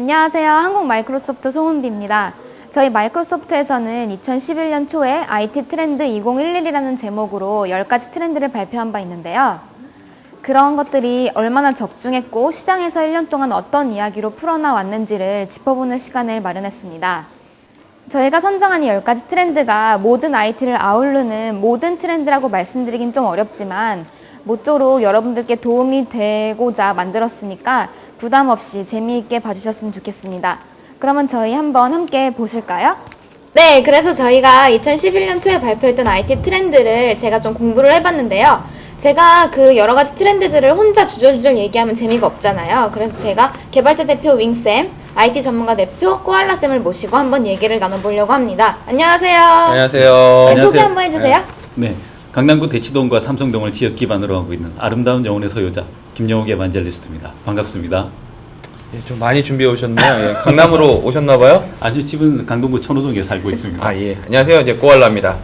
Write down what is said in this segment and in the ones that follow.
안녕하세요. 한국 마이크로소프트 송은비입니다. 저희 마이크로소프트에서는 2011년 초에 IT 트렌드 2011이라는 제목으로 10가지 트렌드를 발표한 바 있는데요. 그런 것들이 얼마나 적중했고 시장에서 1년 동안 어떤 이야기로 풀어나왔는지를 짚어보는 시간을 마련했습니다. 저희가 선정한 이 10가지 트렌드가 모든 IT를 아우르는 모든 트렌드라고 말씀드리긴 좀 어렵지만 모쪼록 여러분들께 도움이 되고자 만들었으니까 부담 없이 재미있게 봐주셨으면 좋겠습니다. 그러면 저희 한번 함께 보실까요? 네, 그래서 저희가 2011년 초에 발표했던 IT 트렌드를 제가 좀 공부를 해봤는데요. 제가 그 여러 가지 트렌드들을 혼자 주절주절 얘기하면 재미가 없잖아요. 그래서 제가 개발자 대표 윙쌤, IT 전문가 대표 코알라쌤을 모시고 한번 얘기를 나눠보려고 합니다. 안녕하세요. 안녕하세요. 네, 소개 한번 해주세요. 네, 강남구 대치동과 삼성동을 지역 기반으로 하고 있는 아름다운 영혼의 소유자 김영욱 에반젤리스트입니다. 반갑습니다. 예, 좀 많이 준비해 오셨네요. 예, 강남으로 오셨나 봐요? 아주 집은 강동구 천호동에 살고 있습니다. 아, 예. 안녕하세요. 이제 꼬알라입니다.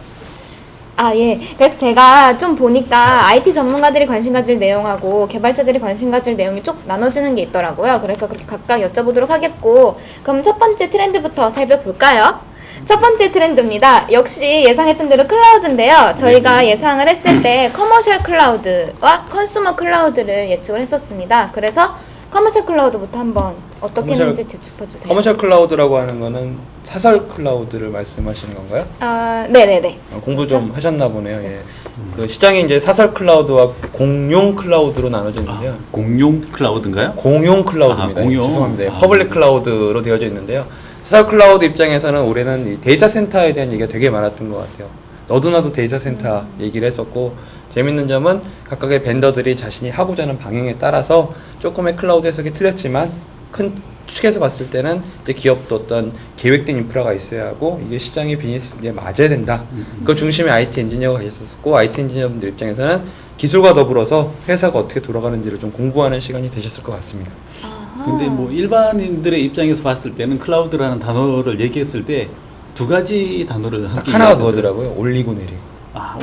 아, 예. 그래서 제가 좀 보니까 IT 전문가들이 관심 가질 내용하고 개발자들이 관심 가질 내용이 쭉 나눠지는 게 있더라고요. 그래서 그렇게 각각 여쭤보도록 하겠고, 그럼 첫 번째 트렌드부터 살펴볼까요? 첫 번째 트렌드입니다. 역시 예상했던 대로 클라우드인데요. 저희가 예상을 했을 때 커머셜 클라우드와 컨슈머 클라우드를 예측을 했었습니다. 그래서 커머셜 클라우드부터 한번 어떻게 했는지 짚어주세요. 커머셜 클라우드라고 하는 거는 사설 클라우드를 말씀하시는 건가요? 네네네. 공부 좀 하셨나 보네요. 예. 그 시장이 이제 사설 클라우드와 공용 클라우드로 나눠져 있는데요. 공용 클라우드인가요? 공용 클라우드입니다. 아, 공용. 죄송합니다. 퍼블릭 클라우드로 되어져 있는데요. 사설 클라우드 입장에서는 올해는 이 데이터 센터에 대한 얘기가 되게 많았던 것 같아요. 너도 나도 데이터 센터 얘기를 했었고, 재밌는 점은 각각의 벤더들이 자신이 하고자 하는 방향에 따라서 조금의 클라우드 해석이 틀렸지만 큰 축에서 봤을 때는 이제 기업도 어떤 계획된 인프라가 있어야 하고 이게 시장의 비즈니스에 맞아야 된다. 그 중심에 IT 엔지니어가 계셨었고, IT 엔지니어분들 입장에서는 기술과 더불어서 회사가 어떻게 돌아가는지를 좀 공부하는 시간이 되셨을 것 같습니다. 근데 뭐 일반인들의 입장에서 봤을 때는 클라우드라는 단어를 얘기했을 때 두 가지 단어를 함께 하나가 이야기하더라고요. 그거더라고요. 올리고 내리고.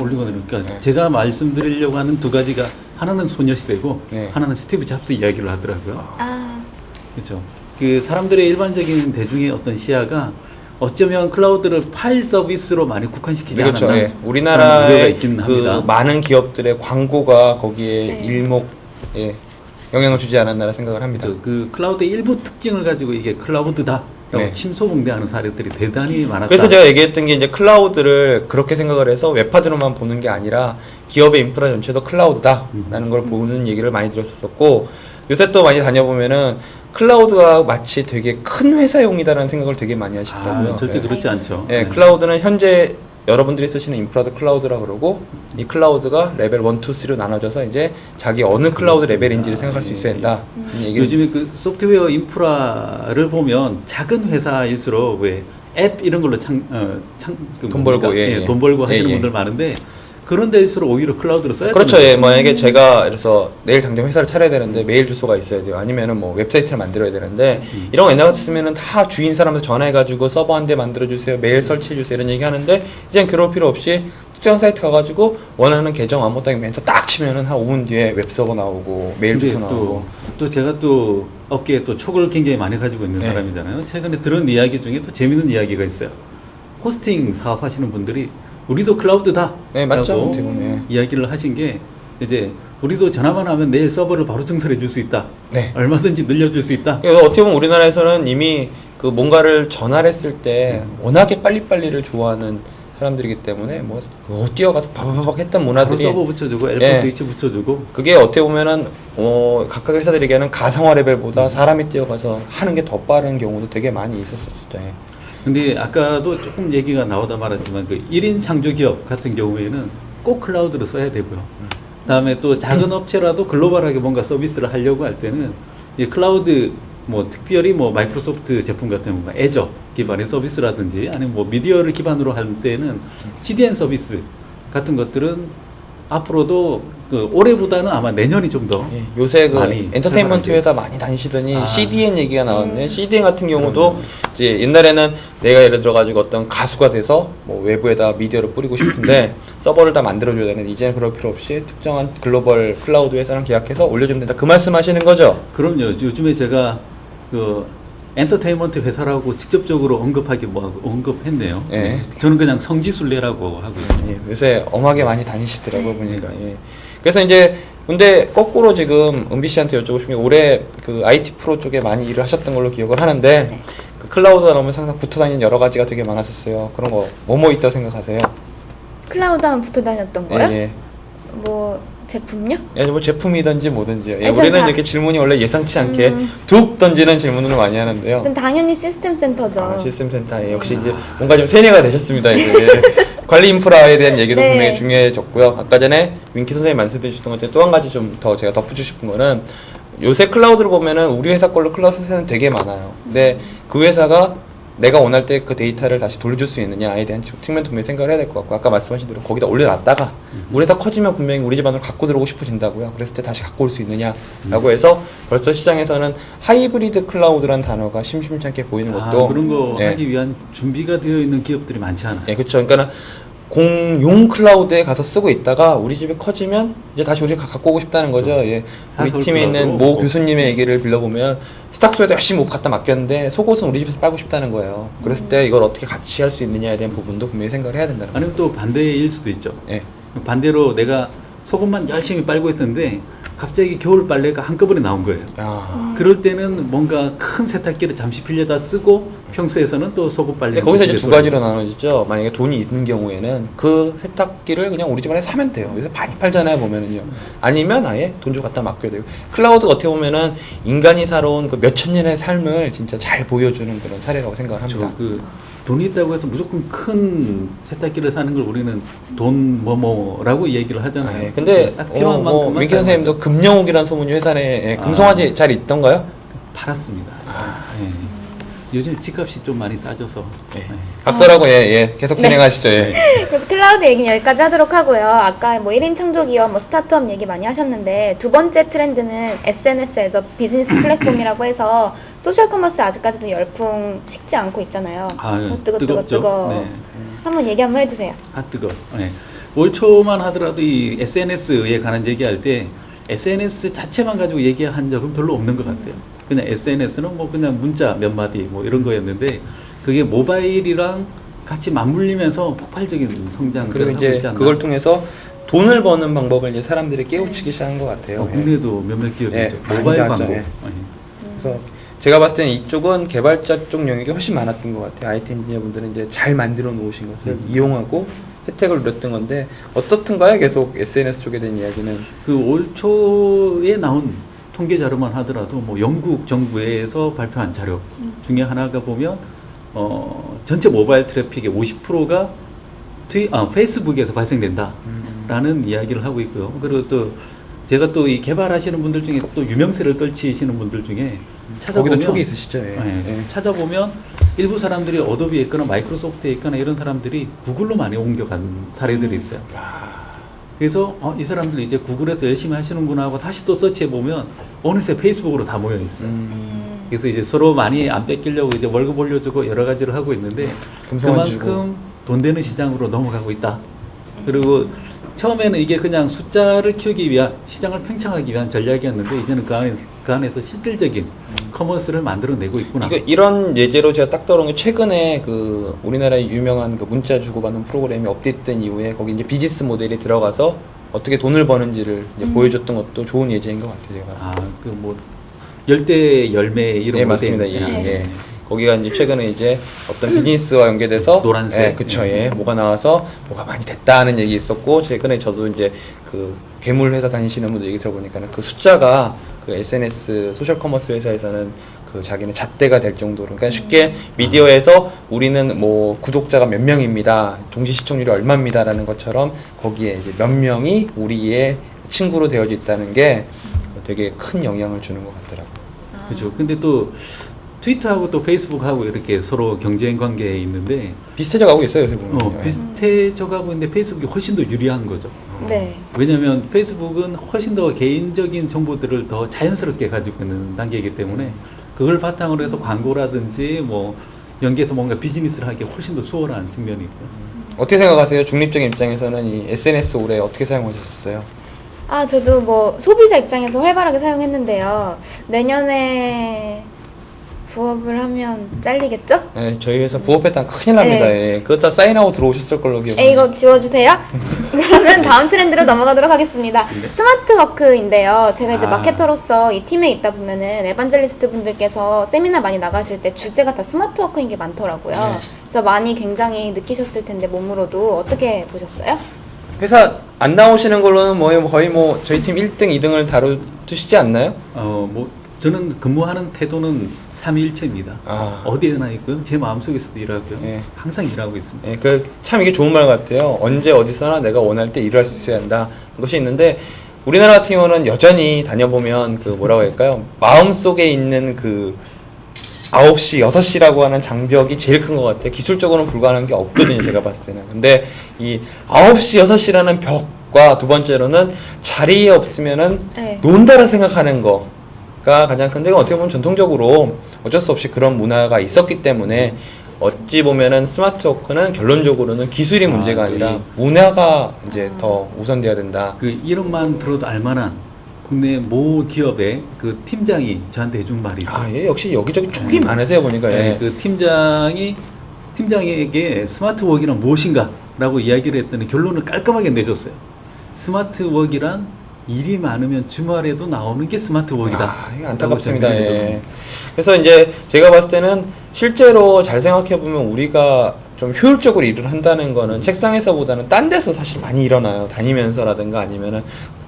올리고 내리니까 네. 제가 말씀드리려고 하는 두 가지가 하나는 소녀시대고 네. 하나는 스티브 잡스 이야기를 하더라고요. 아, 그렇죠. 그 사람들의 일반적인 대중의 어떤 시야가 어쩌면 클라우드를 파일 서비스로 많이 국한시키지 그렇죠. 않았나? 예. 우리나라의 우려가 있긴 그 합니다. 많은 기업들의 광고가 거기에 네. 일목에 영향을 주지 않았나라 생각을 합니다. 그 클라우드의 일부 특징을 가지고 이게 클라우드다 라고 네. 침소봉대하는 사례들이 대단히 많았다. 그래서 제가 얘기했던 게 이제 클라우드를 그렇게 생각을 해서 웹하드로만 보는 게 아니라 기업의 인프라 전체도 클라우드다라는 걸 보는 얘기를 많이 들었었고, 요새 또 많이 다녀보면은 클라우드가 마치 되게 큰 회사용이다라는 생각을 되게 많이 하시더라고요. 절대 예. 그렇지 않죠. 예, 클라우드는 현재 여러분들이 쓰시는 인프라도 클라우드라 그러고, 이 클라우드가 레벨 1, 2, 3로 나눠져서 이제 자기 어느 클라우드 레벨인지를 생각할 수 있어야 된다. 이 얘기를 요즘에 그 소프트웨어 인프라를 보면 작은 회사일수록 왜 앱 이런 걸로 돈 벌고, 예. 돈 벌고 하시는 예. 분들 많은데 그런 데일수록 오히려 클라우드로 써야 그렇죠. 되는 예, 거죠. 만약에 제가 그래서 내일 당장 회사를 차려야 되는데 메일 주소가 있어야 돼요. 아니면은 뭐 웹사이트를 만들어야 되는데 이런 거 옛날 같았으면은 다 주인 사람들 전화해가지고 서버 한 대 만들어주세요, 메일 설치해주세요 이런 얘기 하는데, 이젠 그럴 필요 없이 특정 사이트 가가지고 원하는 계정 아무것도 멘터 딱 치면은 한 5분 뒤에 웹서버 나오고 메일 근데 주소 나오고. 또 제가 또 업계에 또 촉을 굉장히 많이 가지고 있는 네. 사람이잖아요. 최근에 들은 이야기 중에 또 재밌는 이야기가 있어요. 호스팅 사업하시는 분들이 우리도 클라우드다 네, 맞죠. 라고 어떻게 보면. 이야기를 하신 게, 이제 우리도 전화만 하면 내일 서버를 바로 증설해 줄 수 있다. 네. 얼마든지 늘려줄 수 있다. 그래서 어떻게 보면 우리나라에서는 이미 그 뭔가를 전화를 했을 때 워낙에 빨리빨리를 좋아하는 사람들이기 때문에 뭐 뛰어가서 바바박 했던 바로 문화들이, 서버 붙여주고 엘프 예. 스위치 붙여주고. 그게 어떻게 보면은 각각 회사들에게는 가상화 레벨보다 사람이 뛰어가서 하는 게 더 빠른 경우도 되게 많이 있었었죠. 예. 근데 아까도 조금 얘기가 나오다 말았지만 그 1인 창조기업 같은 경우에는 꼭 클라우드로 써야 되고요. 다음에 또 작은 업체라도 글로벌하게 뭔가 서비스를 하려고 할 때는 이 클라우드 뭐 특별히 뭐 마이크로소프트 제품 같은 경우 애저 기반의 서비스라든지 아니면 뭐 미디어를 기반으로 할 때는 CDN 서비스 같은 것들은 앞으로도 그 올해보다는 아마 내년이 좀 더 예, 요새 그 많이 엔터테인먼트 활발하게. 회사 많이 다니시더니 아. CDN 얘기가 나왔네. CDN 같은 경우도 이제 옛날에는 내가 예를 들어 가지고 어떤 가수가 돼서 뭐 외부에다 미디어를 뿌리고 싶은데 서버를 다 만들어줘야 되는데, 이제는 그럴 필요 없이 특정한 글로벌 클라우드 회사랑 계약해서 올려주면 된다. 그 말씀하시는 거죠? 그럼요. 요즘에 제가 그 엔터테인먼트 회사라고 직접적으로 언급했네요. 예. 저는 그냥 성지순례라고 하고 있습니다. 예, 요새 엄하게 많이 다니시더라고요, 보니까. 예. 그래서 이제, 근데 거꾸로 지금 은비 씨한테 여쭤보고 싶은 게 올해 그 IT 프로 쪽에 많이 일을 하셨던 걸로 기억을 하는데, 그 클라우드가 나오면 항상 붙어 다니는 여러 가지가 되게 많았었어요. 그런 거, 뭐뭐 있다고 생각하세요? 클라우드 하면 붙어 다녔던 예, 거요? 예. 뭐 제품요? 예, 뭐 제품이든지 뭐든지요. 예, 아니, 우리는 전 이렇게 질문이 원래 예상치 않게 툭 던지는 질문을 많이 하는데요. 전 당연히 시스템 센터죠. 아, 시스템 센터. 예, 역시 이제 뭔가 좀 세뇌가 되셨습니다. 이제. 관리 인프라에 대한 얘기도 네. 분명히 중요해졌고요. 아까 전에 윈키 선생님 말씀해 주셨던 것 중에 또 한 가지 좀 더 제가 덧붙이고 싶은 거는 요새 클라우드를 보면은 우리 회사 걸로 클라우드 회사는 되게 많아요. 근데 그 회사가 내가 원할 때 그 데이터를 다시 돌려줄 수 있느냐에 대한 측면도 분명히 생각을 해야 될 것 같고, 아까 말씀하신 대로 거기다 올려놨다가 우리 회사 커지면 분명히 우리 집안으로 갖고 들어오고 싶어진다고요. 그랬을 때 다시 갖고 올 수 있느냐라고 해서 벌써 시장에서는 하이브리드 클라우드라는 단어가 심심찮게 보이는 것도 그런 거 예. 하기 위한 준비가 되어 있는 기업들이 많지 않아요. 예, 그렇죠. 그러니까는 공용 클라우드에 가서 쓰고 있다가 우리 집에 커지면 이제 다시 우리 집에 갖고 오고 싶다는 거죠. 예. 우리 사설 팀에 있는 클라우드. 모 교수님의 얘기를 빌려보면 스탁소에도 열심히 못 갖다 맡겼는데 속옷은 우리 집에서 빨고 싶다는 거예요. 그랬을 때 이걸 어떻게 같이 할 수 있느냐에 대한 부분도 분명히 생각을 해야 된다는 거예요. 아니면 또 반대일 수도 있죠. 예. 반대로 내가 속옷만 열심히 빨고 있었는데 갑자기 겨울 빨래가 한꺼번에 나온 거예요. 야. 그럴 때는 뭔가 큰 세탁기를 잠시 빌려다 쓰고 평소에서는 또 속옷 빨래. 근데 거기서 이제 두 가지로 나눠지죠. 만약에 돈이 있는 경우에는 그 세탁기를 그냥 우리 집안에 사면 돼요. 그래서 많이 팔잖아요, 보면은요. 아니면 아예 돈 주고 갖다 맡겨야 되고. 클라우드가 어떻게 보면은 인간이 살아온 그 몇천 년의 삶을 진짜 잘 보여주는 그런 사례라고 생각을 합니다. 그 돈이 있다고 해서 무조건 큰 세탁기를 사는 걸 우리는 돈 뭐뭐라고 얘기를 하잖아요. 예, 근데 딱 필요한 만큼만 민기 선생님도 금영욱이라는 소문이 회사 내에 예, 금송아지 잘 있던가요? 팔았습니다. 예. 요즘 집값이 좀 많이 싸져서. 예. 예. 박사라고 계속 진행하시죠. 예. 그래서 클라우드 얘기는 여기까지 하도록 하고요. 아까 뭐 1인 창조기업, 뭐 스타트업 얘기 많이 하셨는데 두 번째 트렌드는 SNS에서 비즈니스 플랫폼이라고 해서 소셜 커머스 아직까지도 열풍 식지 않고 있잖아요. 뜨겁죠. 뜨거. 네. 한번 얘기 한번 해주세요. 뜨거. 네. 올 초만 하더라도 이 SNS에 관한 얘기할 때 SNS 자체만 가지고 얘기한 적은 별로 없는 것 같아요. 그냥 SNS는 뭐 그냥 문자 몇 마디 뭐 이런 거였는데 그게 모바일이랑 같이 맞물리면서 폭발적인 성장을 그리고 하고 이제 있지 않나. 그걸 통해서 돈을 버는 방법을 이제 사람들이 깨우치기 시작한 것 같아요. 예. 국내도 몇몇 기업이 예, 있죠. 많이 모바일 나왔죠. 광고. 예. 예. 그래서 제가 봤을 때는 이쪽은 개발자 쪽 영역이 훨씬 많았던 것 같아요. IT 엔지니어분들은 이제 잘 만들어 놓으신 것을 이용하고 혜택을 누렸던 건데 어떻든가요? 계속 SNS 쪽에 대한 이야기는 그 올 초에 나온 통계 자료만 하더라도 뭐 영국 정부에서 발표한 자료 중에 하나가 보면 전체 모바일 트래픽의 50%가 페이스북에서 발생된다라는 이야기를 하고 있고요. 그리고 또 제가 또 이 개발하시는 분들 중에 또 유명세를 떨치시는 분들 중에 찾아보면 거기도 촉이 있으시죠? 예. 예, 찾아보면 일부 사람들이 어도비에 있거나 마이크로소프트에 있거나 이런 사람들이 구글로 많이 옮겨간 사례들이 있어요. 그래서 이 사람들이 이제 구글에서 열심히 하시는구나 하고 다시 또 서치해 보면 어느새 페이스북으로 다 모여 있어요. 그래서 이제 서로 많이 안 뺏기려고 이제 월급 올려주고 여러 가지를 하고 있는데 금성을 그만큼 돈 되는 시장으로 넘어가고 있다. 그리고 처음에는 이게 그냥 숫자를 키우기 위한 시장을 팽창하기 위한 전략이었는데 이제는 그 안에서 실질적인 커머스를 만들어내고 있구나. 이런 예제로 제가 딱 떠오른 게 최근에 그 우리나라의 유명한 그 문자 주고받는 프로그램이 업데이트된 이후에 거기 이제 비즈니스 모델이 들어가서 어떻게 돈을 버는지를 이제 보여줬던 것도 좋은 예제인 것 같아요. 제가 봤을 때. 그 뭐 열대 열매 이런 예, 거 맞습니다. 때문에. 예. 거기가 이제 최근에 이제 어떤 비즈니스와 연계돼서 노란색. 예, 그쵸. 예. 뭐가 나와서 뭐가 많이 됐다는 얘기 있었고 최근에 저도 이제 그 괴물 회사 다니시는 분들 얘기 들어보니까는 그 숫자가 그 SNS 소셜 커머스 회사에서는 그 자기는 잣대가 될 정도로 그러니까 쉽게 미디어에서 우리는 뭐 구독자가 몇 명입니다. 동시 시청률이 얼마입니다라는 것처럼 거기에 이제 몇 명이 우리의 친구로 되어져 있다는 게 되게 큰 영향을 주는 것 같더라고요. 그렇죠. 근데 또 트위터하고 또 페이스북하고 이렇게 서로 경쟁 관계에 있는데 비슷해져 가고 있어요, 요새 보면. 비슷해져 가고 있는데 페이스북이 훨씬 더 유리한 거죠. 네. 왜냐하면 페이스북은 훨씬 더 개인적인 정보들을 더 자연스럽게 가지고 있는 단계이기 때문에 그걸 바탕으로 해서 광고라든지 뭐 연계해서 뭔가 비즈니스를 하기 훨씬 더 수월한 측면이 있고요. 어떻게 생각하세요? 중립적인 입장에서는 이 SNS 올해 어떻게 사용하셨어요? 저도 뭐 소비자 입장에서 활발하게 사용했는데요. 내년에 부업을 하면 잘리겠죠? 네, 저희 회사 부업했다면 큰일 납니다. 예. 그것 다 사인하고 들어오셨을 걸로 기억합니다. 이거 지워주세요. 그러면 다음 트렌드로 넘어가도록 하겠습니다. 스마트 워크인데요. 제가 이제 마케터로서 이 팀에 있다 보면은 에반젤리스트 분들께서 세미나 많이 나가실 때 주제가 다 스마트 워크인 게 많더라고요. 네. 그래서 많이 굉장히 느끼셨을 텐데 몸으로도 어떻게 보셨어요? 회사 안 나오시는 걸로는 거의 저희 팀 1등, 2등을 다루시지 않나요? 뭐 저는 근무하는 태도는 삼위일체입니다. 어디에나 있고요. 제 마음속에서도 일하고요. 예. 항상 일하고 있습니다. 예, 참 이게 좋은 말 같아요. 언제 어디서나 내가 원할 때 일을 할 수 있어야 한다. 그것이 있는데 우리나라 같은 경우는 여전히 다녀보면 뭐라고 할까요? 마음속에 있는 9시, 6시라고 하는 장벽이 제일 큰 것 같아요. 기술적으로는 불가능한 게 없거든요, 제가 봤을 때는. 근데 이 9시, 6시라는 벽과 두 번째로는 자리에 없으면은 네. 논다라 생각하는 거가 가장 큰데, 어떻게 보면 전통적으로 어쩔 수 없이 그런 문화가 있었기 때문에 어찌 보면은 스마트 워크는 결론적으로는 기술이 문제가 아니라 문화가 이제 더 우선돼야 된다. 그 이름만 들어도 알만한 국내 모 기업의 그 팀장이 저한테 해준 말이 있어요. 예, 역시 여기저기 촉이 많으세요, 보니까. 예. 네, 그 팀장에게 스마트 워크란 무엇인가라고 이야기를 했더니 결론을 깔끔하게 내줬어요. 스마트 워크란 일이 많으면 주말에도 나오는 게 스마트 워크이다. 이게 안타깝습니다. 예. 그래서 이제 제가 봤을 때는 실제로 잘 생각해 보면 우리가 좀 효율적으로 일을 한다는 거는 책상에서보다는 딴 데서 사실 많이 일어나요. 다니면서라든가 아니면은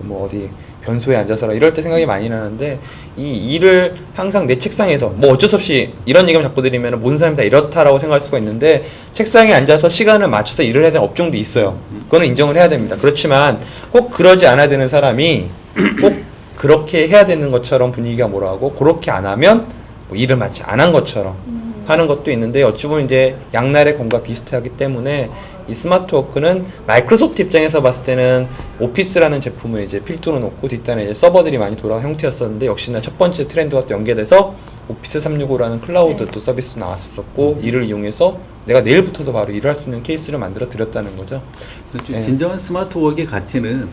어디 변소에 앉아서라 이럴 때 생각이 많이 나는데, 이 일을 항상 내 책상에서 어쩔 수 없이 이런 얘기만 자꾸 드리면 모든 사람이 다 이렇다라고 생각할 수가 있는데, 책상에 앉아서 시간을 맞춰서 일을 해야 되는 업종도 있어요. 그거는 인정을 해야 됩니다. 그렇지만 꼭 그러지 않아야 되는 사람이 꼭 그렇게 해야 되는 것처럼 분위기가 뭐라고 그렇게 안 하면 일을 마치 안 한 것처럼 하는 것도 있는데, 어찌 보면 이제 양날의 검과 비슷하기 때문에 이 스마트 워크는 마이크로소프트 입장에서 봤을 때는 오피스라는 제품을 이제 필두로 놓고 뒷단에 이제 서버들이 많이 돌아간 형태였었는데, 역시나 첫 번째 트렌드와 또 연계돼서 오피스 365라는 클라우드 또 서비스도 나왔었고, 이를 이용해서 내가 내일부터도 바로 일을 할 수 있는 케이스를 만들어 드렸다는 거죠. 그래서 진정한 스마트 워크의 가치는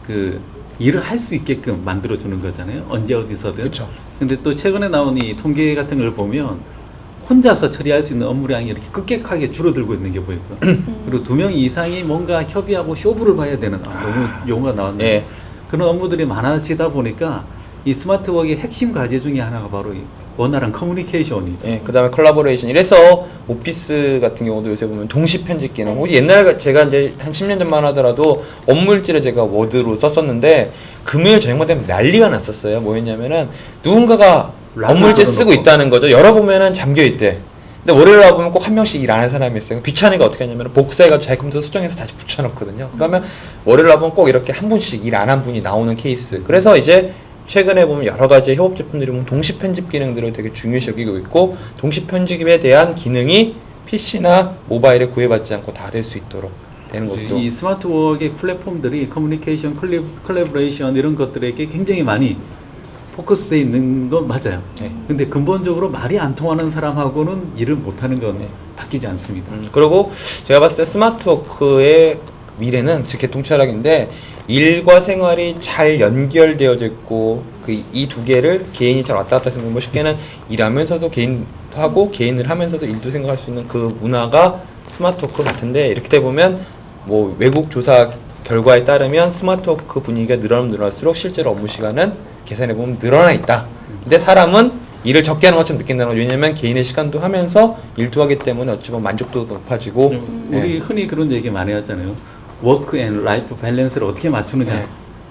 그 일을 할 수 있게끔 만들어주는 거잖아요. 언제 어디서든. 그쵸. 근데 또 최근에 나온 이 통계 같은 걸 보면 혼자서 처리할 수 있는 업무량이 이렇게 급격하게 줄어들고 있는 게 보이고요. 그리고 2명 이상이 뭔가 협의하고 쇼부를 봐야 되는, 너무 용어가 나왔네요. 예. 그런 업무들이 많아지다 보니까 이 스마트 워크의 핵심 과제 중에 하나가 바로 이 원활한 커뮤니케이션이죠. 예, 그 다음에 콜라보레이션. 이래서 오피스 같은 경우도 요새 보면 동시 편집 기능. 옛날에 제가 이제 한 10년 전만 하더라도 업무일지를 제가 워드로 썼었는데, 금요일 저녁만 되면 난리가 났었어요. 뭐였냐면은 누군가가 업무일지 쓰고 있다는 거죠. 열어보면은 잠겨있대. 근데 월요일 와보면 꼭 한 명씩 일 안 하는 사람이 있어요. 귀찮으니까 어떻게 하냐면 복사해가지고 자기 컴퓨터 수정해서 다시 붙여놓거든요. 그러면 월요일 와보면 꼭 이렇게 한 분씩 일 안 한 분이 나오는 케이스. 그래서 이제 최근에 보면 여러 가지 협업 제품들이 보면 동시 편집 기능들을 되게 중요시 여기고 있고, 동시 편집에 대한 기능이 PC나 모바일에 구애받지 않고 다 될 수 있도록 되는 것도. 이 스마트 워크의 플랫폼들이 커뮤니케이션, 콜라보레이션 이런 것들에게 굉장히 많이 포커스되어 있는 건 맞아요. 네. 근데 근본적으로 말이 안 통하는 사람하고는 일을 못하는 건 바뀌지 않습니다. 그리고 제가 봤을 때 스마트 워크의 미래는 즉 개통철학인데, 일과 생활이 잘 연결되어져 있고, 이 두 개를 개인이 잘 왔다 갔다 해서 쉽게는 일하면서도 개인도 하고 개인을 하면서도 일도 생각할 수 있는 그 문화가 스마트 워크 같은데, 이렇게 돼 보면 외국 조사 결과에 따르면 스마트 워크 분위기가 늘어나면 늘어날수록 실제로 업무 시간은 계산해 보면 늘어나 있다. 근데 사람은 일을 적게 하는 것처럼 느낀다는 거죠. 왜냐면 개인의 시간도 하면서 일도 하기 때문에 어찌 보면 만족도도 높아지고. 우리 흔히 그런 얘기 많이 하잖아요. 워크 앤 라이프 밸런스를 어떻게 맞추느냐.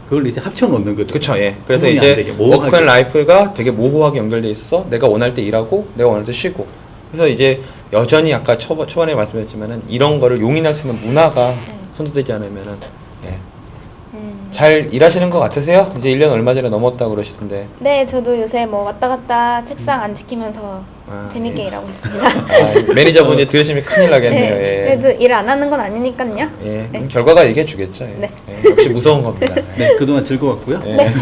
그걸 이제 합쳐놓는 거죠. 그렇죠. 예. 그래서 이제 워크 앤 라이프가 되게 모호하게 연결돼 있어서 내가 원할 때 일하고 내가 원할 때 쉬고. 그래서 이제 여전히 아까 초반에 말씀드렸지만은 이런 거를 용인할 수 있는 문화가 선도되지 않으면은 잘 일하시는 것 같으세요? 이제 1년 얼마 전에 넘었다고 그러시던데. 네, 저도 요새 왔다 갔다 책상 안 지키면서 재밌게 일하고 있습니다. 매니저분이 들으시면 큰일 나겠네요. 네, 예. 그래도 일 안 하는 건 아니니까요. 예, 네. 결과가 얘기해 주겠죠. 예. 네. 예, 역시 무서운 겁니다. 네, 그동안 즐거웠고요. 예.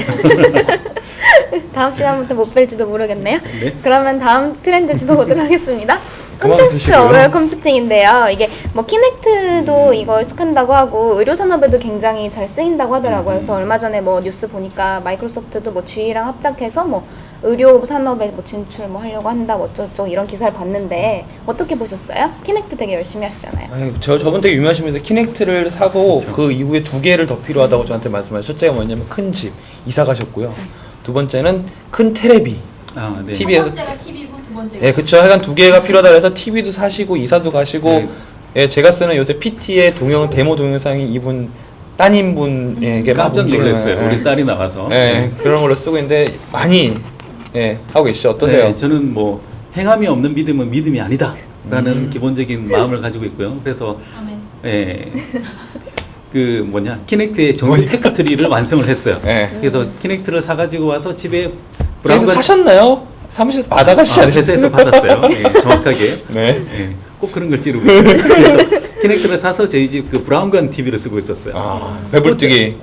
다음 시간부터 못 뵐지도 모르겠네요. 네. 그러면 다음 트렌드 짚어보도록 하겠습니다. 그만 콘텍스트 쓰시고요. 어웨어 컴퓨팅인데요. 이게 뭐 키넥트도 이거 속한다고 하고 의료 산업에도 굉장히 잘 쓰인다고 하더라고요. 그래서 얼마 전에 뭐 뉴스 보니까 마이크로소프트도 뭐 G랑 합작해서 뭐 의료 산업에 뭐 진출 뭐 하려고 한다 뭐 어쩌고 이런 기사를 봤는데 어떻게 보셨어요? 키넥트 되게 열심히 하시잖아요. 아유, 저분 되게 유명하십니다. 키넥트를 사고 그 이후에 2개를 더 필요하다고 저한테 말씀하셨어요. 첫째가 뭐냐면 큰 집 이사 가셨고요. 두 번째는 큰 테레비. 아, 네. TV 에서- 첫 번째가 TV고 두 번째가 예, 그쵸. 하여간 2개가 필요하다 그래서 TV도 사시고 이사도 가시고 네. 예, 제가 쓰는 요새 PT의 데모 동영상이 이분 따님분에게 막 깜짝 움직이는, 놀랐어요. 예. 우리 딸이 나와서. 예, 그런 걸로 쓰고 있는데 많이 예, 하고 계시죠. 어떠세요? 네, 저는 뭐 행함이 없는 믿음은 믿음이 아니다라는 기본적인 마음을 가지고 있고요. 그래서 아멘. 예, 그 뭐냐 키넥트의 정규 테크 트리를 완성을 했어요. 예. 그래서 키넥트를 사가지고 와서 집에 그래서 사셨나요? 사무실에서 받아가시지 않으셨어요? 회사에서 받았어요. 예, 정확하게. 네. 예, 꼭 그런 걸 찌르고 있어요. 그래서 키넥트를 사서 저희 집 그 브라운관 TV를 쓰고 있었어요. 아, 배불뚝이.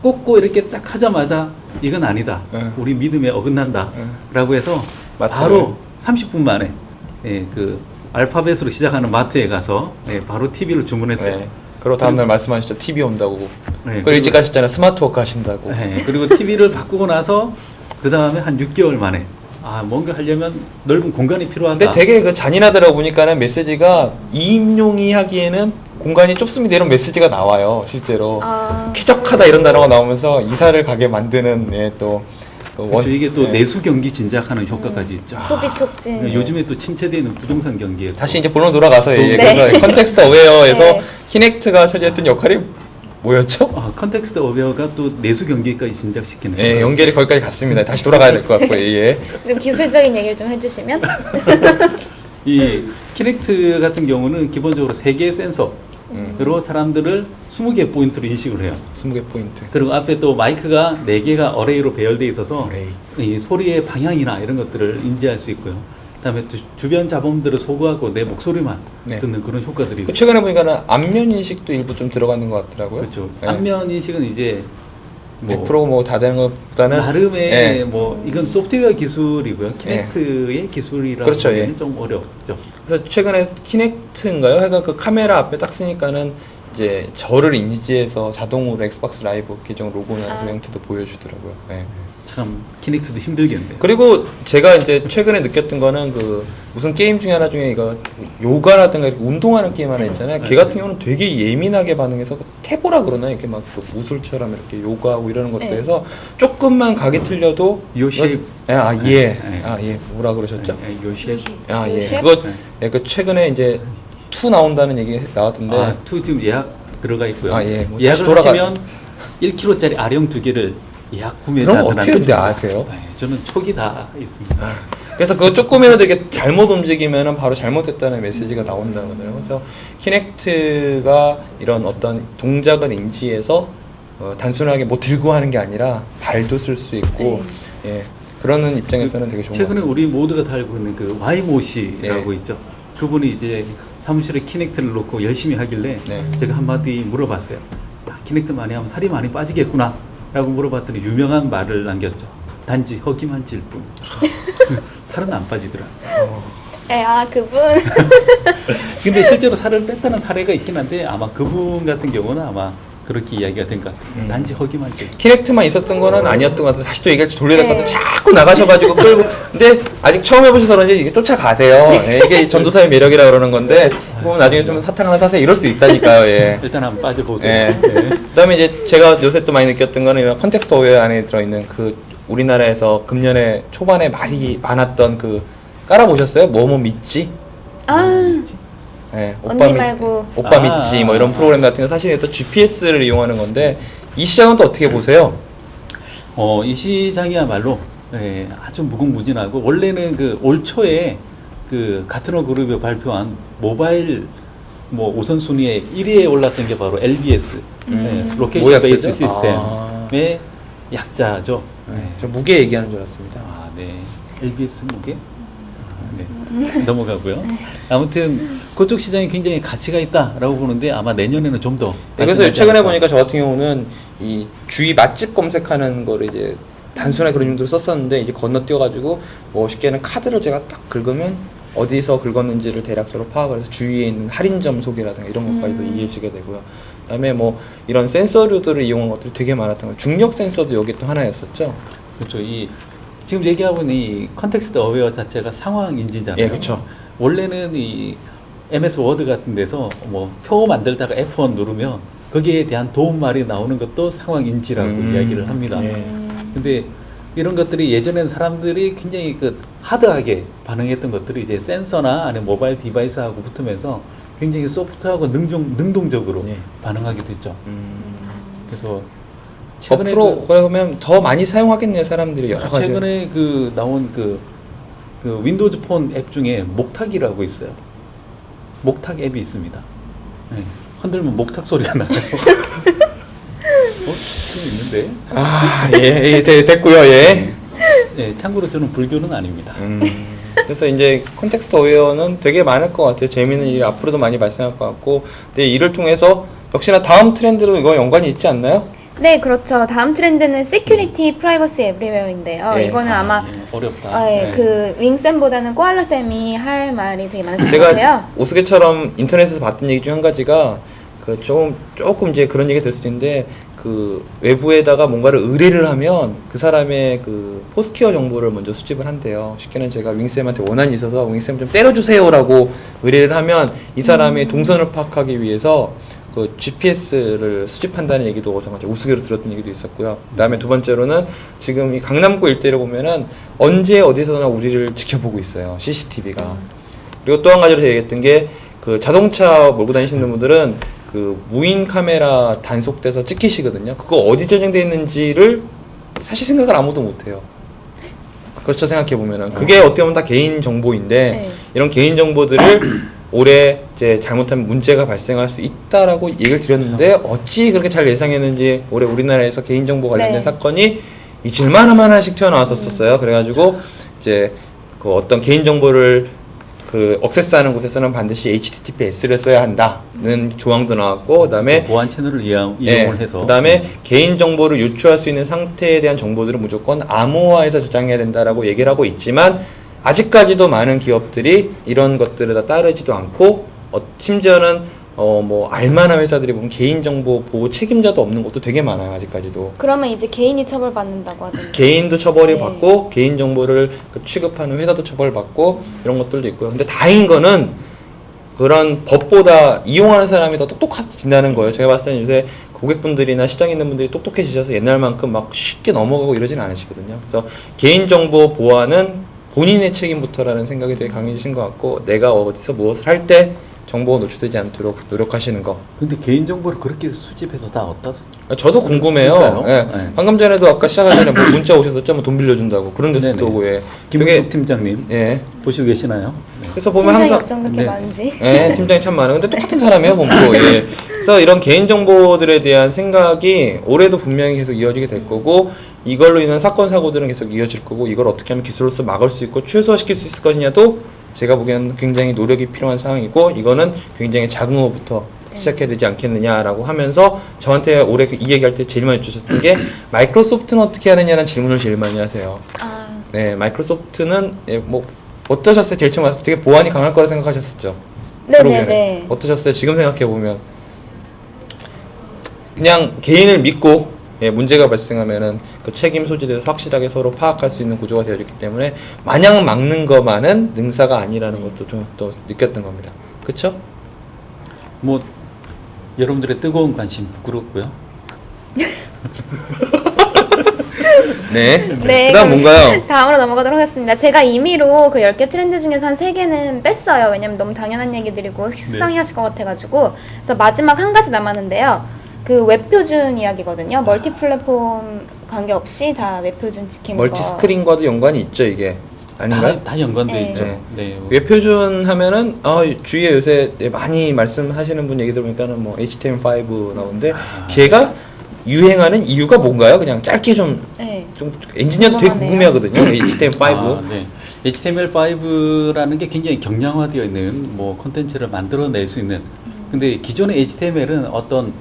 꽂고 이렇게 딱 하자마자 이건 아니다. 네. 우리 믿음에 어긋난다. 네. 라고 해서 마트를. 바로 30분 만에 예, 그 알파벳으로 시작하는 마트에 가서 예, 바로 TV를 주문했어요. 네. 그리고 다음날 말씀하셨죠. TV 온다고. 네, 그리고 일찍 가셨잖아요. 스마트워크 하신다고. 예, 그리고 TV를 바꾸고 나서 그 다음에 한 6개월 만에 아 뭔가 하려면 넓은 공간이 필요하다. 근데 되게 그 잔인하더라고 보니까는 메시지가 2인용이 하기에는 공간이 좁습니다. 이런 메시지가 나와요. 실제로. 아, 쾌적하다 이런 단어가 나오면서 이사를 가게 만드는 예, 또 그렇죠. 이게 또 예. 내수 경기 진작하는 효과까지 있죠. 소비 촉진. 요즘에 또 침체되는 부동산 경기에 다시 이제 본론 돌아가서 예, 네. 그래서 컨텍스트 어웨어에서 네. 키넥트가 차지했던 역할이 뭐였죠? 컨텍스트 어웨어가 또 내수 경기까지 진작시키는 예, 연결이 거기까지 갔습니다. 다시 돌아가야 될 것 같고요. 예. 좀 기술적인 얘기를 좀 해주시면. 이 키넥트 같은 경우는 기본적으로 3개의 센서로 사람들을 20개 포인트로 인식을 해요. 20개 포인트. 그리고 앞에 또 마이크가 4개가 어레이로 배열되어 있어서 어레이. 이 소리의 방향이나 이런 것들을 인지할 수 있고요. 그다음에 또 주변 자본들을 소거하고 내 목소리만 네. 듣는 그런 효과들이 있어요. 최근에 보니까는 안면 인식도 일부 좀 들어가는 것 같더라고요. 그렇죠. 예. 안면 인식은 이제 100% 뭐 다 되는 것보다는 나름의 예. 뭐 이건 소프트웨어 기술이고요. 키넥트의 기술이라고 그렇죠, 하면 예. 좀 어렵죠. 그래서 최근에 키넥트인가요? 하여간 그 카메라 앞에 딱 쓰니까는 이제 저를 인지해서 자동으로 엑스박스 라이브 계정 로고나 그 형태도 보여주더라고요. 예. 참 키넥트도 힘들겠네요. 그리고 제가 이제 최근에 느꼈던 거는 그 무슨 게임 중에 하나 중에 이거 요가라든가 이렇게 운동하는 게임 하나 있잖아요. 걔 같은 경우는 되게 예민하게 반응해서 태보라 그러나 이렇게 막 그 무술처럼 이렇게 요가하고 이러는 것도 네. 해서 조금만 각이 틀려도 요쉐입. 예. 뭐라 그러셨죠? 요시 아, 예. 요쉐입? 그거 네. 예, 그 최근에 이제 2 나온다는 얘기 나왔던데. 투 지금 예약 들어가 있고요. 아, 예. 뭐 다시 예약을 돌아가- 하시면 1kg짜리 아령 2개를 예약 그럼 구매자들한테 어떻게 근데 아세요? 네, 저는 촉이 다 있습니다. 그래서 그거 조금이라도 이렇게 잘못 움직이면은 바로 잘못했다는 메시지가 나온다거든요. 그래서 키넥트가 이런 어떤 동작을 인지해서 단순하게 뭐 들고 하는 게 아니라 발도 쓸 수 있고 예. 그러는 입장에서는 되게 좋은 것 최근에 같아요. 우리 모두가 다 알고 있는 그 와이모 씨라고 예. 있죠. 그분이 이제 사무실에 키넥트를 놓고 열심히 하길래 네. 제가 한마디 물어봤어요. 아, 키넥트 많이 하면 살이 많이 빠지겠구나 라고 물어봤더니 유명한 말을 남겼죠. 단지 허기만 질 뿐. 살은 안 빠지더라. 그분. 근데 실제로 살을 뺐다는 사례가 있긴 한데 아마 그분 같은 경우는 아마 그렇게 이야기가 된 것 같습니다. 단지 허기만 질 뿐. 키넥트만 있었던 거는 아니었던 것 같아요. 다시 또 얘기할지 돌려야 될 것 같아요. 네. 자꾸 나가셔가지고 끌고. 근데 아직 처음 해보셔서 그런지 이게 쫓아가세요. 예, 이게 전도사의 매력이라 그러는 건데, 보면 나중에 좀 사탕 하나 사세요. 이럴 수 있다니까요. 예. 일단 한번 빠져보세요. 예. 네. 그다음에 이제 제가 요새 또 많이 느꼈던 거는 이런 컨텍스트 어웨어 안에 들어있는 그 우리나라에서 금년에 초반에 많이 많았던 그 깔아보셨어요? 뭐뭐 믿지? 예, 언니 말고. 오빠 믿지 뭐 이런 프로그램 같은 거 사실 또 GPS를 이용하는 건데 이 시장은 또 어떻게 보세요? 이 시장이야말로 아주 무궁무진하고 원래는 그 올 초에 그 가트너 그룹이 발표한 모바일 뭐 우선 순위에 1위에 올랐던 게 바로 LBS 로케이션 뭐 베이스 약자죠? 시스템의 약자죠. 저 무게 얘기하는 줄 알았습니다. 아, 네. LBS 무게? 네. 넘어가고요. 아무튼 그쪽 시장이 굉장히 가치가 있다라고 보는데 아마 내년에는 좀 더. 네, 그래서 최근에 보니까 저 같은 경우는 이 주위 맛집 검색하는 거를 이제 단순하게 그런 용도로 썼었는데 이제 건너뛰어가지고 뭐 쉽게는 카드를 제가 딱 긁으면 어디서 긁었는지를 대략적으로 파악을 해서 주위에 있는 할인점 소개라든가 이런 것까지도 이해해주게 되고요. 그다음에 뭐 이런 센서류들을 이용한 것들이 되게 많았던 거예요. 중력 센서도 여기 또 하나였었죠. 그렇죠. 이 지금 얘기하고 있는 이 컨텍스트 어웨어 자체가 상황 인지잖아요. 예, 그렇죠. 원래는 이 MS 워드 같은 데서 뭐 표 만들다가 F1 누르면 거기에 대한 도움말이 나오는 것도 상황 인지라고 이야기를 합니다. 예. 근데 이런 것들이 예전에는 사람들이 굉장히 그 하드하게 반응했던 것들이 이제 센서나 아니면 모바일 디바이스하고 붙으면서 굉장히 소프트하고 능동적으로 예. 반응하게 됐죠. 그래서 최근에 앞으로 그러면 더 많이 사용하겠네요, 사람들이 여러 가지. 최근에 그 나온 그 윈도우즈 폰 앱 중에 목탁이라고 있어요. 목탁 앱이 있습니다. 네. 흔들면 목탁 소리가 나요. 지금 있는데. 아, 예, 됐고요, 예. 네, 참고로 저는 불교는 아닙니다. 그래서 이제 콘텍스트 어웨어는 되게 많을 것 같아요. 재미있는 일이 앞으로도 많이 발생할 것 같고, 근데 이를 통해서 역시나 다음 트렌드로 이거 연관이 있지 않나요? 네, 그렇죠. 다음 트렌드는 Security Privacy Everywhere인데요. 예. 이거는 아마 어렵다. 예, 네. 그 윙쌤보다는 코알라쌤이 할 말이 되게 많으실 것 제가 같아요. 우스개처럼 인터넷에서 봤던 얘기 중 한 가지가 그 조금 이제 그런 얘기가 될 수도 있는데 그 외부에다가 뭔가를 의뢰를 하면 그 사람의 그 포스티어 정보를 먼저 수집을 한대요. 쉽게는 제가 윙쌤한테 원한이 있어서 윙쌤 좀 때려주세요라고 의뢰를 하면 이 사람의 동선을 파악하기 위해서 그 GPS를 수집한다는 얘기도 어디서 우스개로 들었던 얘기도 있었고요. 그다음에 두 번째로는 지금 이 강남구 일대를 보면은 언제 어디서나 우리를 지켜보고 있어요. CCTV가. 그리고 또 한 가지로 제가 얘기했던 게 그 자동차 몰고 다니시는 분들은 그 무인 카메라 단속돼서 찍히시거든요. 그거 어디 저장돼 있는지를 사실 생각을 아무도 못해요. 그렇죠, 생각해 보면은 그게 어떻게 보면 다 개인 정보인데 네. 이런 개인 정보들을 올해 이제 잘못하면 문제가 발생할 수 있다라고 얘기를 드렸는데 어찌 그렇게 잘 예상했는지 올해 우리나라에서 개인정보 관련된 네. 사건이 잊을만 하나씩 튀어나왔었어요. 그래가지고 이제 그 어떤 개인정보를 그 억세스하는 곳에서는 반드시 HTTPS를 써야 한다는 조항도 나왔고, 그다음에 보안 채널을 이용을 해서. 그다음에 개인 정보를 유출할 수 있는 상태에 대한 정보들은 무조건 암호화해서 저장해야 된다라고 얘기를 하고 있지만 아직까지도 많은 기업들이 이런 것들을 다 따르지도 않고 심지어는 뭐 알만한 회사들이 보면 개인 정보 보호 책임자도 없는 것도 되게 많아요. 아직까지도. 그러면 이제 개인이 처벌받는다고 하던데. 개인도 처벌이 네. 받고 개인 정보를 그 취급하는 회사도 처벌받고 이런 것들도 있고요. 근데 다행인 거는 그런 법보다 이용하는 사람이 더 똑똑해진다는 거예요. 제가 봤을 때는 요새 고객분들이나 시장에 있는 분들이 똑똑해지셔서 옛날만큼 막 쉽게 넘어가고 이러진 않으시거든요. 그래서 개인정보 보호는 본인의 책임부터라는 생각이 되게 강해지신 것 같고, 내가 어디서 무엇을 할 때 정보가 노출되지 않도록 노력하시는 거. 근데 개인정보를 그렇게 수집해서 다 어디다 저도 궁금해요. 그러니까요. 예. 네. 방금 전에도 아까 시작하기 전에 뭐 문자 오셨었죠? 뭐 돈 빌려준다고. 그런 데서도 네네. 오고, 예. 김은숙 팀장님 예. 보시고 계시나요? 그래서 보면 팀장이 항상 어쩜 그렇게 네. 많은지. 예, 팀장이 참 많아요. 근데 똑같은 사람이에요, 보면. 예. 그래서 이런 개인정보들에 대한 생각이 올해도 분명히 계속 이어지게 될 거고, 이걸로 인한 사건, 사고들은 계속 이어질 거고, 이걸 어떻게 하면 기술로서 막을 수 있고, 최소화시킬 수 있을 것이냐도 제가 보기에는 굉장히 노력이 필요한 상황이고, 이거는 굉장히 작은 것부터 시작해야 되지 않겠느냐라고 하면서 저한테 올해 이 얘기할 때 제일 많이 주셨던 게 마이크로소프트는 어떻게 하느냐는 질문을 제일 많이 하세요. 아, 네, 마이크로소프트는 뭐 어떠셨어요? 제일 처음 왔을 때 되게 보안이 강할 거라 생각하셨었죠? 네네네. 어떠셨어요? 지금 생각해 보면 그냥 개인을 믿고 문제가 발생하면은 그 책임 소지에 대해서 확실하게 서로 파악할 수 있는 구조가 되어 있기 때문에 마냥 막는 것만은 능사가 아니라는 것도 좀 또 느꼈던 겁니다. 그렇죠? 뭐 여러분들의 뜨거운 관심 부끄럽고요. 네. 네, 그다음 그럼 뭔가요? 다음으로 넘어가도록 하겠습니다. 제가 임의로 그 10개 트렌드 중에서 한 3개는 뺐어요. 왜냐면 너무 당연한 얘기들이고 식상해 하실 것 같아가지고. 그래서 마지막 한 가지 남았는데요. 그 웹표준 이야기거든요. 멀티 플랫폼 관계없이 다 웹표준 지키는 멀티 거. 스크린과도 연관이 있죠, 이게. 아닌가요? 다 연관돼 네. 있죠. 네. 네. 웹표준 하면은 주위에 요새 많이 말씀하시는 분 얘기 들어보니까는 뭐 HTML5 나오는데 걔가 유행하는 이유가 뭔가요? 그냥 짧게 좀 네. 엔지니어도 되게 궁금하네요. 궁금해하거든요. HTML5. 아, 네. HTML5라는 게 굉장히 경량화되어 있는 뭐 콘텐츠를 만들어낼 수 있는. 근데 기존의 HTML은 어떤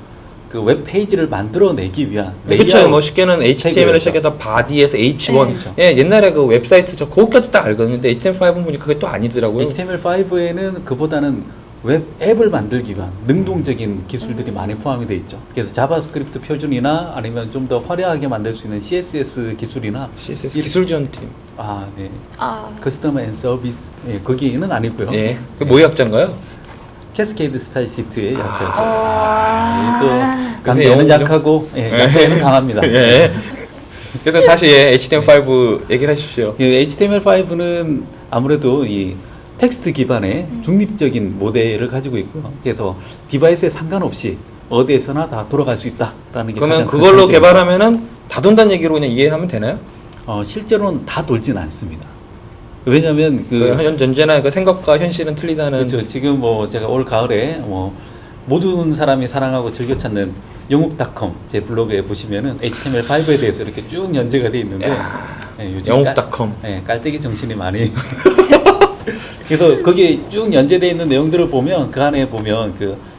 그 웹페이지를 만들어내기 위한 그렇죠. 뭐 쉽게는 HTML을 태그였죠. 시작해서 바디에서 H1. 그렇죠. 예, 옛날에 그 웹사이트 저 거기까지 딱 알거든요. 근데 HTML5는 보니까 그게 또 아니더라고요. HTML5에는 그보다는 웹 앱을 만들기 위한 능동적인 기술들이 많이 포함이 되어 있죠. 그래서 자바스크립트 표준이나 아니면 좀 더 화려하게 만들 수 있는 CSS 기술이나 CSS 기술 지원팀. 네. 아, 커스터머 앤 서비스 거기는 아니고요. 예. 그 뭐의 약자인가요? 캐스케이드 스타일 시트의 약자죠. 아. 또 강제는 약하고 약자에는 강합니다. 예. 그래서 다시 HTML5 얘기를 해주십시오. HTML5는 아무래도 이 텍스트 기반의 중립적인 모델을 가지고 있고요. 그래서 디바이스에 상관없이 어디에서나 다 돌아갈 수 있다라는 게 그러면 가장 큰 그걸로 장점입니다. 개발하면은 다 돈다는 얘기로 그냥 이해하면 되나요? 실제로는 다 돌진 않습니다. 왜냐하면 언제나 그 생각과 현실은 틀리다는. 그렇죠. 지금 뭐 제가 올 가을에 뭐 모든 사람이 사랑하고 즐겨 찾는 영국닷컴 제 블로그에 보시면은 HTML5에 대해서 이렇게 쭉 연재가 돼 있는데 요즘 영국닷컴. 깔때기 정신이 많이 그래서 거기에 쭉 연재되어 있는 내용들을 보면 그 안에 보면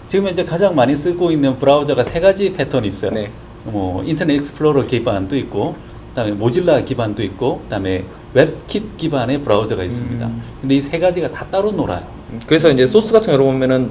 지금 현재 가장 많이 쓰고 있는 브라우저가 3가지 패턴이 있어요. 네. 뭐 인터넷 익스플로러 기반도 있고, 그다음에 모질라 기반도 있고, 그다음에 웹킷 기반의 브라우저가 있습니다. 근데 이 3가지가 다 따로 놀아요. 그래서 이제 소스 같은 거 열어보면은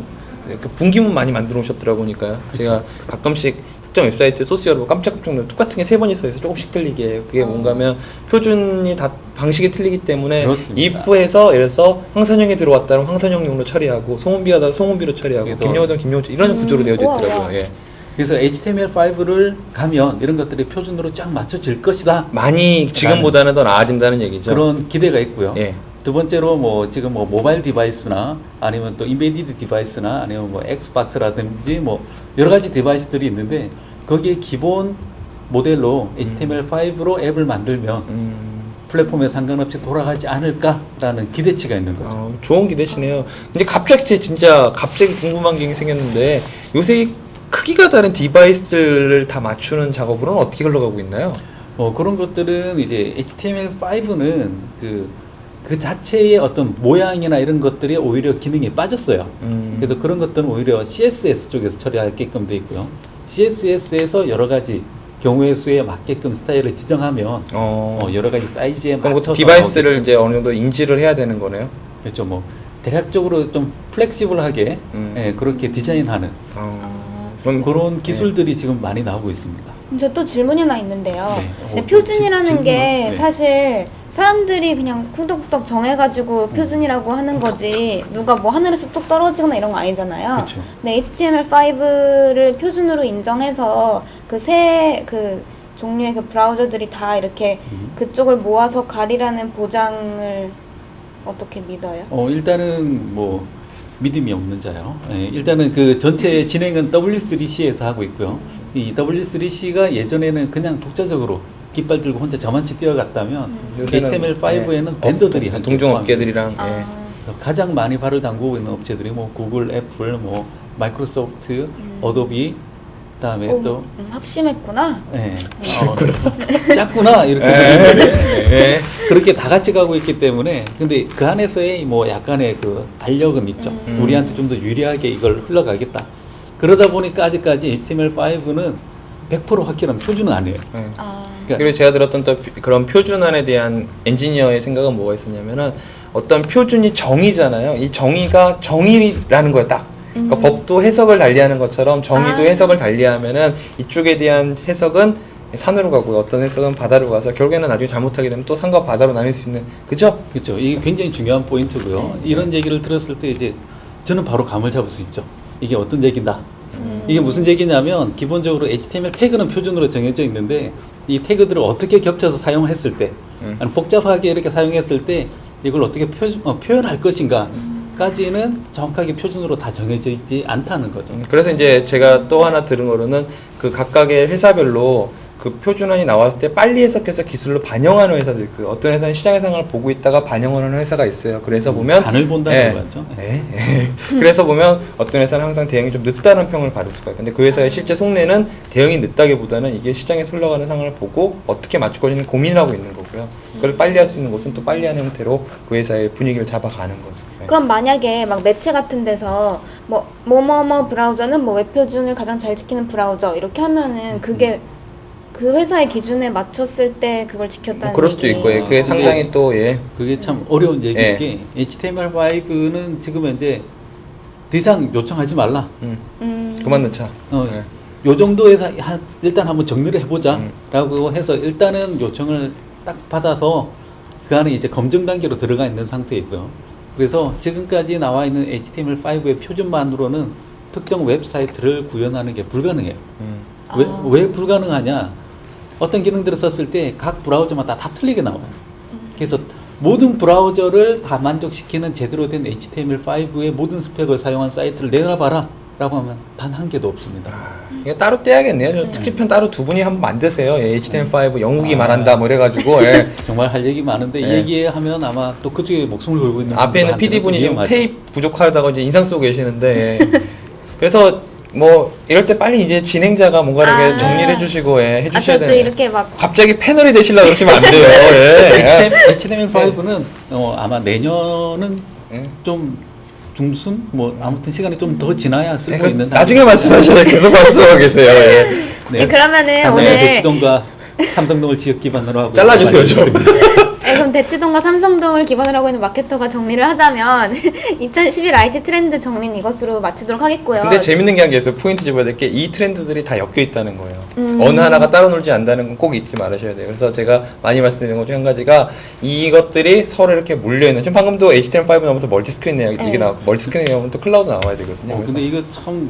그 분기문 많이 만들어 오셨더라고 보니까요. 제가 가끔씩 특정 웹사이트 소스 열어보고 깜짝깜짝 놀라 똑같은 게 3번 있어서 조금씩 틀리게 해요. 그게 뭔가면 표준이 다 방식이 틀리기 때문에 그렇습니다. if에서 예를 들어서 황선형이 들어왔다면 황선형용으로 처리하고 송은비가 다 송은비로 처리하고 그래서 김영호든 김영호 이런 구조로 되어져 있더라고요. 예. 그래서 HTML5를 가면 이런 것들이 표준으로 쫙 맞춰질 것이다. 많이 지금보다는 더 나아진다는 얘기죠. 그런 기대가 있고요. 예. 두 번째로 뭐 지금 뭐 모바일 디바이스나 아니면 또 인베디드 디바이스나 아니면 뭐 엑스박스라든지 뭐 여러 가지 디바이스들이 있는데 거기에 기본 모델로 HTML5로 앱을 만들면 플랫폼에 상관없이 돌아가지 않을까라는 기대치가 있는 거죠. 좋은 기대시네요. 근데 갑자기 궁금한 게 생겼는데 요새 이 크기가 다른 디바이스들을 다 맞추는 작업으로는 어떻게 흘러가고 있나요? 그런 것들은 이제 HTML5는 그 자체의 어떤 모양이나 이런 것들이 오히려 기능이 빠졌어요. 그래서 그런 것들은 오히려 CSS 쪽에서 처리하게끔 돼 있고요. CSS에서 여러 가지 경우의 수에 맞게끔 스타일을 지정하면 여러 가지 사이즈에 맞춰서 디바이스를 나오게끔. 이제 어느 정도 인지를 해야 되는 거네요. 그렇죠. 뭐 대략적으로 좀 플렉시블하게 그렇게 디자인하는 그런 기술들이 지금 많이 나오고 있습니다. 저 또 질문이 하나 있는데요. 네. 근데 표준이라는 게 네. 사실 사람들이 그냥 쿵덕쿵덕 정해가지고 표준이라고 하는 거지 누가 뭐 하늘에서 뚝 떨어지거나 이런 거 아니잖아요. 그렇죠. 근데 HTML5를 표준으로 인정해서 그 종류의 그 브라우저들이 다 이렇게 그쪽을 모아서 가리라는 보장을 어떻게 믿어요? 일단은 뭐 믿음이 없는 자요. 일단은 그 전체 진행은 W3C에서 하고 있고요. 이 W3C가 예전에는 그냥 독자적으로 깃발 들고 혼자 저만치 뛰어갔다면 HTML5에는 밴더들이 함께 동종업계들이랑 그래서 가장 많이 발을 담그고 있는 업체들이 뭐 구글, 애플, 뭐 마이크로소프트, 어도비, 그다음에 또 합심했구나. 작구나 이렇게 그렇게 다 같이 가고 있기 때문에 근데 그 안에서의 뭐 약간의 그 알력은 있죠. 우리한테 좀 더 유리하게 이걸 흘러가겠다. 그러다 보니까 아직까지 HTML5는 100% 확실한 표준은 아니에요. 그러니까 그리고 제가 들었던 또 그런 표준안에 대한 엔지니어의 생각은 뭐가 있었냐면은 어떤 표준이 정의잖아요. 이 정의가 정의라는 거야 딱. 그러니까 법도 해석을 달리하는 것처럼 정의도 해석을 달리하면은 이쪽에 대한 해석은 산으로 가고 어떤 해석은 바다로 가서 결국에는 나중에 잘못하게 되면 또 산과 바다로 나뉠 수 있는 그죠? 그렇죠. 이게 굉장히 중요한 포인트고요. 이런 얘기를 들었을 때 이제 저는 바로 감을 잡을 수 있죠. 이게 어떤 얘기인다. 이게 무슨 얘기냐면 기본적으로 HTML 태그는 표준으로 정해져 있는데 이 태그들을 어떻게 겹쳐서 사용했을 때 아니 복잡하게 이렇게 사용했을 때 이걸 어떻게 표현할 것인가 까지는 정확하게 표준으로 다 정해져 있지 않다는 거죠. 그래서 이제 제가 또 하나 들은 거로는 그 각각의 회사별로 그 표준안이 나왔을 때 빨리 해석해서 기술로 반영하는 회사들, 그 어떤 회사는 시장의 상황을 보고 있다가 반영하는 회사가 있어요. 그래서 보면 간을 본다는 거죠. 그래서 보면 어떤 회사는 항상 대응이 좀 늦다는 평을 받을 수가 있고, 근데 그 회사의 실제 속내는 대응이 늦다기보다는 이게 시장에 흘러가는 상황을 보고 어떻게 맞출 것인지 고민을 하고 있는 거고요. 그걸 빨리 할 수 있는 곳은 또 빨리 하는 형태로 그 회사의 분위기를 잡아가는 거죠. 그럼 만약에 막 매체 같은 데서 뭐뭐뭐 브라우저는 뭐 웹 표준을 가장 잘 지키는 브라우저 이렇게 하면은 그게 그 회사의 기준에 맞췄을 때 그걸 지켰다는 그럴 수도 얘기. 있고, 예. 그게 상당히 또, 예. 그게 참 어려운 얘기인 예. 게 HTML5는 지금 현재 더 이상 요청하지 말라. 그만 넣자. 예. 요 정도에서 일단 한번 정리를 해보자 라고 해서 일단은 요청을 딱 받아서 그 안에 이제 검증 단계로 들어가 있는 상태이고요. 그래서 지금까지 나와 있는 HTML5의 표준만으로는 특정 웹사이트를 구현하는 게 불가능해요. 왜 불가능하냐? 어떤 기능들을 썼을 때 각 브라우저마다 다 틀리게 나와요. 그래서 모든 브라우저를 다 만족시키는 제대로 된 HTML5의 모든 스펙을 사용한 사이트를 내놔봐라 라고 하면 단 한 개도 없습니다. 이거 따로 떼야겠네요. 저 특집편 따로 두 분이 한번 만드세요. 예, HTML5 영국이 말한다 뭐 이래가지고 예. 정말 할 얘기 많은데 이 네. 얘기하면 아마 또 그쪽에 목숨을 걸고 있는 앞에 있는 분들한테는 PD 분이 좀 지금 위험하죠. 테이프 부족하다고 이제 인상 쓰고 계시는데 예. 그래서 뭐 이럴 때 빨리 이제 진행자가 뭔가 이렇게 정리를 해주시고 예, 해주셔야 저도 되는. 이렇게 막 갑자기 패널이 되시려고 그러시면 안 돼요. 예. HTML5는 아마 내년은 예. 좀 중순 뭐 아무튼 시간이 좀 더 지나야 쓸 수 그러니까 있는 나중에 말씀하시라 계속 말씀하고 계세요. 예. 네, 그러면은 오늘 대치동과 삼성동을 지역 기반으로 하고 잘라주세요 좀. 네, 그럼 대치동과 삼성동을 기반으로 하고 있는 마케터가 정리를 하자면 2011 IT 트렌드 정리는 이것으로 마치도록 하겠고요. 근데 재밌는 게 한 게 있어요. 포인트 집어야 될 게 이 트렌드들이 다 엮여 있다는 거예요. 어느 하나가 따로 놀지 않는다는 건 꼭 잊지 말으셔야 돼요. 그래서 제가 많이 말씀드리는 것 중에 한 가지가 이것들이 서로 이렇게 물려있는, 지금 방금도 HTML5 나오면서 멀티스크린 얘기 나왔고, 멀티스크린 나오면 또 클라우드 나와야 되거든요. 근데 이거 참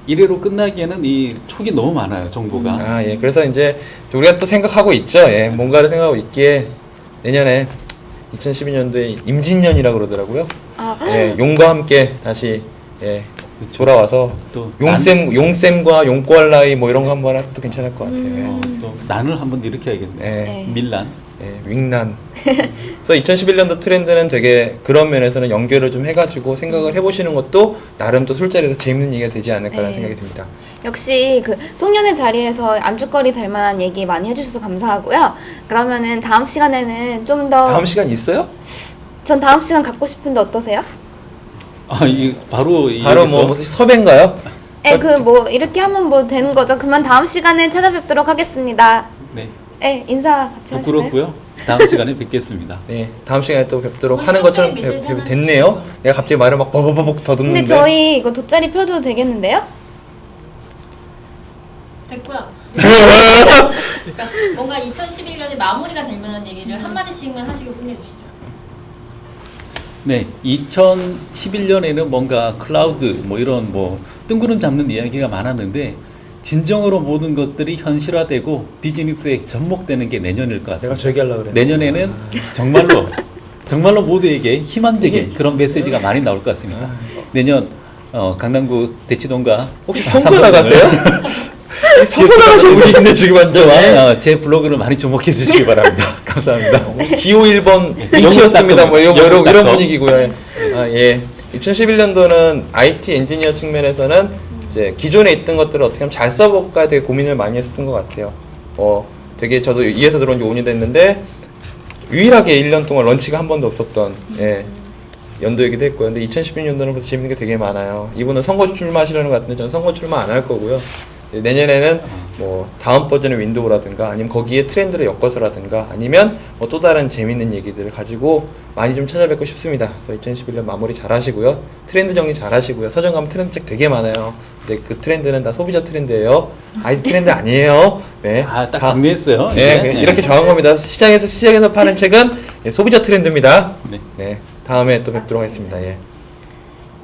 이래로 끝나기에는 이 촉이 너무 많아요 정보가. 아, 예. 그래서 이제 우리가 또 생각하고 있죠. 예. 뭔가를 생각하고 있기에 내년에 2012년도에 임진년이라고 그러더라고요. 예. 용과 함께 다시 예. 그렇죠. 돌아와서 또 용쌤과 용꼬알라이 뭐 이런 거 한번 해도 괜찮을 것 같아요. 예. 또 난을 한번 일으켜야겠네. 예. 밀란. 예, 윙난. 그래서 2011년도 트렌드는 되게 그런 면에서는 연결을 좀 해가지고 생각을 해보시는 것도 나름 또 술자리에서 재밌는 얘기가 되지 않을까라는 네. 생각이 듭니다. 역시 그 송년회 자리에서 안주거리 될 만한 얘기 많이 해주셔서 감사하고요. 그러면은 다음 시간에는 좀 더 다음 시간 있어요? 전 다음 시간 갖고 싶은데 어떠세요? 이 바로 바로 뭐 무슨 섭외인가요? 네, 그 뭐 이렇게 하면 뭐 되는 거죠. 그만 다음 시간에 찾아뵙도록 하겠습니다. 네. 네, 인사 같이 하실까요? 부끄럽고요. 다음 시간에 뵙겠습니다. 네, 다음 시간에 또 뵙도록 오늘 하는 것처럼 갑자기 메시지 하나 됐네요. 내가 갑자기 말을 막 버버버벅 더듬는데. 근데 저희 이거 돗자리 펴도 되겠는데요? 됐고요. 그러니까 뭔가 2011년에 마무리가 될 만한 얘기를 한마디씩만 하시고 끝내주시죠. 네, 2011년에는 뭔가 클라우드 뭐 이런 뭐 뜬구름 잡는 이야기가 많았는데 진정으로 모든 것들이 현실화되고 비즈니스에 접목되는 게 내년일 것 내가 같습니다. 저 얘기하려고 그랬는데. 내년에는 정말로 모두에게 희망적인 그런 메시지가 많이 나올 것 같습니다. 내년 강남구 대치동과 혹시 선거 삼성동을 나가세요? 선거 나가신 분이신데 지금 완전 제 블로그를 많이 주목해 주시기 바랍니다. 감사합니다. 기호 1번 인기였습니다. 뭐 이런 분위기고요. 아, 예. 2011년도는 IT 엔지니어 측면에서는 이제 기존에 있던 것들을 어떻게 하면 잘 써볼까 되게 고민을 많이 했었던 것 같아요. 되게 저도 이 회사 들어온 지 5년 됐는데 유일하게 1년 동안 런치가 한 번도 없었던 예, 연도이기도 했고요. 근데 2012년도는 벌써 재밌는 게 되게 많아요. 이분은 선거 출마하시려는 것 같은데 저는 선거 출마 안 할 거고요. 내년에는 뭐 다음 버전의 윈도우라든가 아니면 거기에 트렌드를 엮어서라든가 아니면 뭐 또 다른 재밌는 얘기들을 가지고 많이 좀 찾아뵙고 싶습니다. 그래서 2011년 마무리 잘 하시고요. 트렌드 정리 잘 하시고요. 서점 가면 트렌드 책 되게 많아요. 근데 그 트렌드는 다 소비자 트렌드예요. IT 트렌드 아니에요. 네. 딱 정리했어요. 네, 이제. 이렇게 정한 겁니다. 시장에서 파는 책은 예, 소비자 트렌드입니다. 네. 네. 다음에 또 뵙도록 하겠습니다. 예.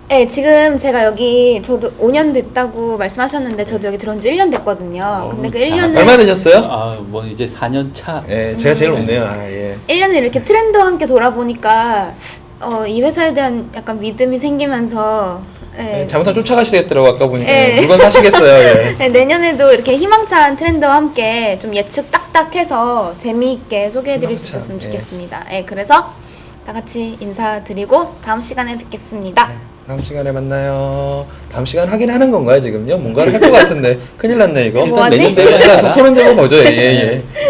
네, 지금 제가 여기 저도 5년 됐다고 말씀하셨는데 저도 여기 들어온 지 1년 됐거든요. 근데 그 1년을 얼마 되셨어요? 뭐 이제 4년 차. 예, 제가 제일 높네요. 아, 예. 1년을 이렇게 트렌드와 함께 돌아보니까 이 회사에 대한 약간 믿음이 생기면서 네, 잘못하면 쫓아가시겠더라고 아까 보니까 네. 물건 사시겠어요. 예. 네, 내년에도 이렇게 희망찬 트렌드와 함께 좀 예측 딱딱해서 재미있게 소개해드릴 수 희망찬, 있었으면 예. 좋겠습니다. 네, 그래서 다 같이 인사드리고 다음 시간에 뵙겠습니다. 네, 다음 시간에 만나요. 다음 시간 하긴 하는 건가요 지금요? 뭔가를 할 것 같은데 큰일 났네 이거. 뭐 하지? 내년 되면 손은 대고 보죠. 예, 예.